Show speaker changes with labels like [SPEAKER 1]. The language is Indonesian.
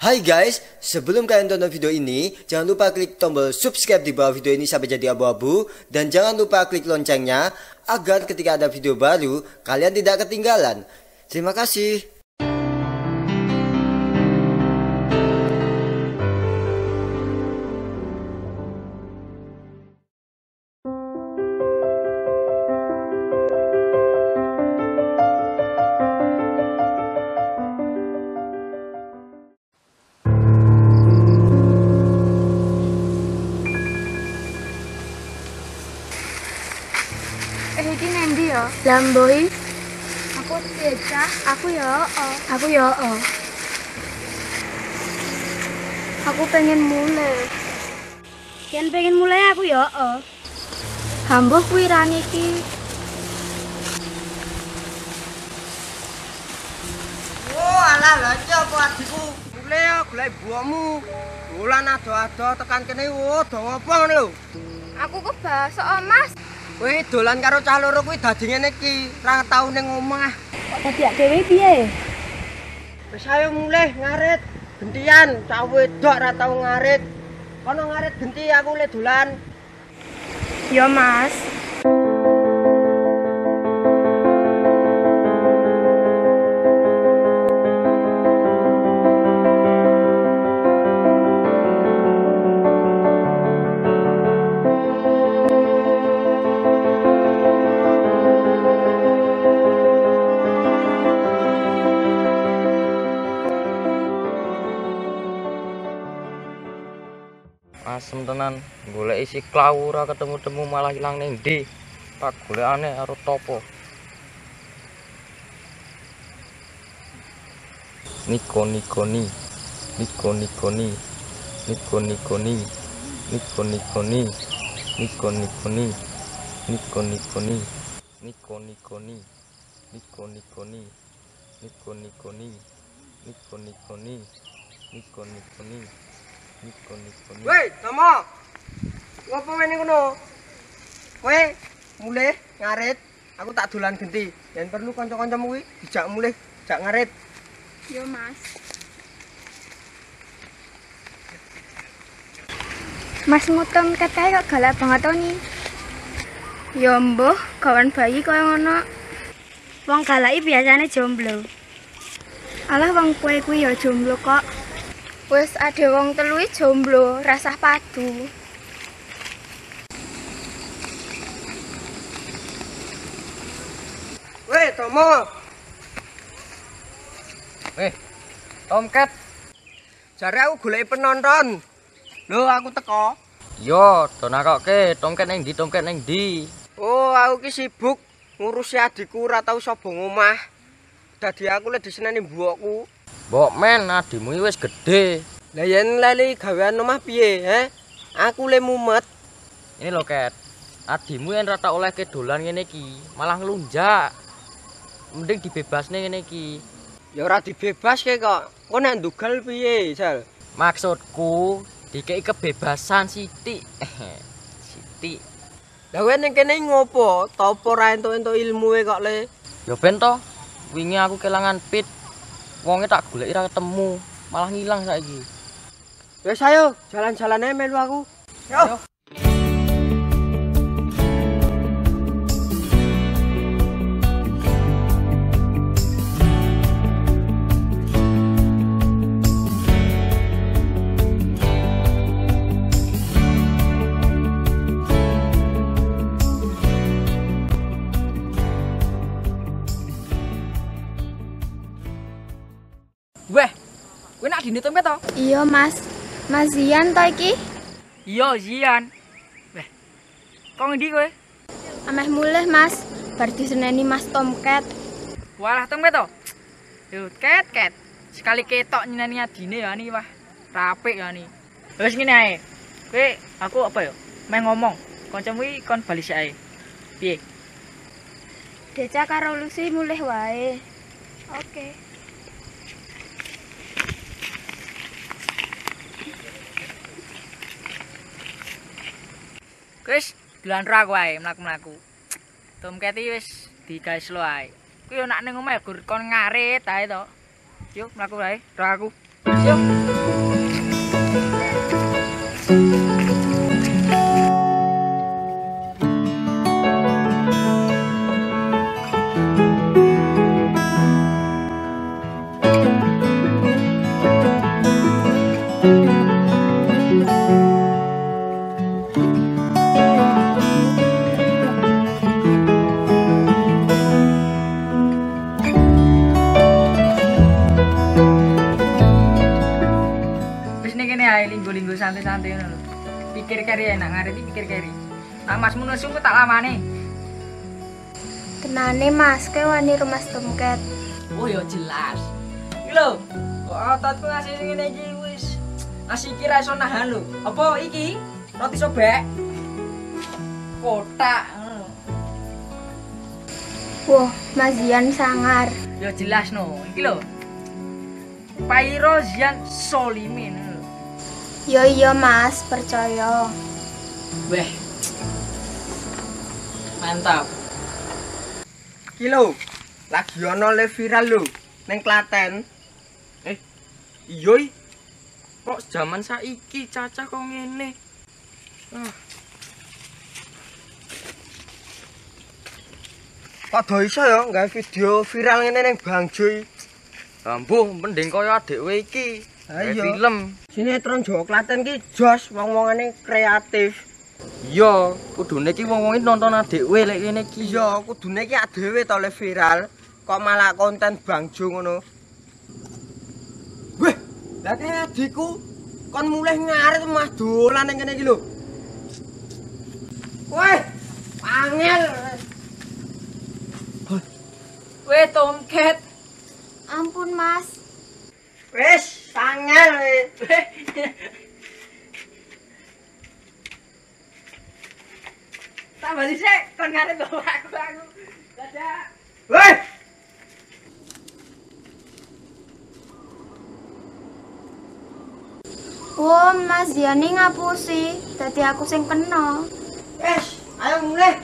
[SPEAKER 1] Hai guys, sebelum kalian tonton video ini, jangan lupa klik tombol subscribe di bawah video ini sampai jadi abu-abu. Dan jangan lupa klik loncengnya, agar ketika ada video baru, kalian tidak ketinggalan. Terima kasih.
[SPEAKER 2] Iki nendi ya?
[SPEAKER 3] Lamboi,
[SPEAKER 2] Aku Teca.
[SPEAKER 3] aku ya. Aku pengen mulai.
[SPEAKER 2] Yen pengen mulai aku ya.
[SPEAKER 3] Hambuh kuwi rani iki.
[SPEAKER 4] Oh alah lha apa adikku. Mulai ya golek buahmu. Dolan ado-ado tekan kene dawa apa ngono lho.
[SPEAKER 2] Aku kebasok, Mas.
[SPEAKER 4] Kowe dolan karo cah loro kuwi dadi ngene iki, ra tau ning omah.
[SPEAKER 2] Dadi dhewe piye?
[SPEAKER 4] Wis ayo mulih ngarit. Gentian cah wedok ra tau ngarit. Kono ngarit genti aku le dolan.
[SPEAKER 2] Ya, Mas.
[SPEAKER 5] Asem tenan, golek isi klau ora ketemu-temu malah ilang ning ndi. Tak golekane karo topo. Nikoni.
[SPEAKER 4] Woi, Tomo. Ngopo ngene ngono? Kowe mulih ngarit, aku tak dolan genti. Yen perlu kanca-kancamu kuwi dijak mulih, jak ngarit.
[SPEAKER 2] Ya, Mas.
[SPEAKER 3] Mas mutem ketae kok galak banget nih. Ya mbuh, kawan bayi kaya ngono.
[SPEAKER 2] Wong galaki biasane jomblo.
[SPEAKER 3] Alah wong kowe kuwi ya jomblo kok.
[SPEAKER 2] Wis ade wong telu jomblo, rasah padu.
[SPEAKER 4] Woi, Tomo.
[SPEAKER 5] Tomcat.
[SPEAKER 4] Jare aku goleki penonton. Lho, aku teko.
[SPEAKER 5] Yo, donakoke, Tomcat ning ndi?
[SPEAKER 4] Oh, aku ki sibuk ngurusi adikku ora tau sapa ngomah. Dadi aku le diseneni mbokku.
[SPEAKER 5] Mbok men adimu wis gedhe.
[SPEAKER 4] Lah yen lali gawean omah piye, he? Aku le mumet.
[SPEAKER 5] Ini lho, Ket. Adimu yen rata oleh ke dolan ngene iki, malah nglunjak. Mending dibebasne ngene iki.
[SPEAKER 4] Ya ora dibebaske kok. Kok nek ndugal piye, Sal?
[SPEAKER 5] Maksudku dikei kebebasan sithik. Sithik.
[SPEAKER 4] Lah kowe ning kene ngopo? Topo ra entuk-entuk ilmuwe kok le?
[SPEAKER 5] Ya ben to, wingi aku kelangan pit. Wonge tak goleki ra ketemu, malah ngilang saiki.
[SPEAKER 4] Wes ayo, jalan-jalan ae melu aku. Yo.
[SPEAKER 6] Weh, kowe nak dine Tomcat to?
[SPEAKER 3] Iya Mas. Mas Zian to iki?
[SPEAKER 6] Iya, Zian. Weh. Kok ngendi kowe?
[SPEAKER 3] Ameh mulih Mas. Bar diseneni Mas Tomcat.
[SPEAKER 6] Walah Tomcat to. Yo, Ket. Sekali ketok nyeneni adine ya ni wah. Rapik ya ni. Wis ngene ae. Kowe aku apa ya? Meh ngomong. Kancamu iki kon bali sik ae. Piye?
[SPEAKER 3] Deca karo Lucy mulih wae. Oke.
[SPEAKER 6] Wis dolan ra kowe mlaku-mlaku. Tomcat iki wis digawe slow ae. Kuwi yo nak ning omah gur kon ngarit ae to. Yuk mlaku ae, ra aku. Yuk. Linggo-linggo santai-santai ngono lho. Pikir keri enak ngarit iki pikir keri. Nak Masmu nesu ku tak lamane.
[SPEAKER 3] Tenane Mas, kowe wani rumah Tomcat.
[SPEAKER 6] Oh ya jelas. Iki lho, kok ototku ngasih ngene iki wis. Nasi iki ra iso nahan lho. Apa iki? Roti sobek. Kotak ngono.
[SPEAKER 3] Wah, Mas Zian sangar.
[SPEAKER 6] Ya jelas no. Iki lho. Pairo Zian Solimin.
[SPEAKER 3] Yo iya Mas, percaya.
[SPEAKER 6] Weh. Mantap.
[SPEAKER 4] Iki lho, lagi ana le viral lho ning Klaten. Iya iki. Kok zaman saiki cacah kok ngene. Kok do iso ya gawe video viral ngene ning Bangjo iki.
[SPEAKER 5] Ambuh, mending kaya adikwe iki.
[SPEAKER 4] Ayo.
[SPEAKER 5] Film.
[SPEAKER 4] Sinetron Jawa Klaten ki jos wong-wongane kreatif.
[SPEAKER 5] Iya, kudune iki wong-wong nonton adikwe lek ngene iki.
[SPEAKER 4] Iya, kudune ki dhewe to le viral. Kok malah konten Bangjo ngono. Weh, lah kaya adikku kon mulih ngarit mah dolan ning kene iki lho. Weh, angel.
[SPEAKER 6] Weh Tomcat.
[SPEAKER 3] Ampun Mas.
[SPEAKER 4] Wes, angel.
[SPEAKER 6] Tambah dhisik kon ngarit lho aku. Dadah.
[SPEAKER 4] Weh.
[SPEAKER 3] Wah, Mas Zian ngapusi, dadi aku sing kena.
[SPEAKER 4] Wes, ayo mulai.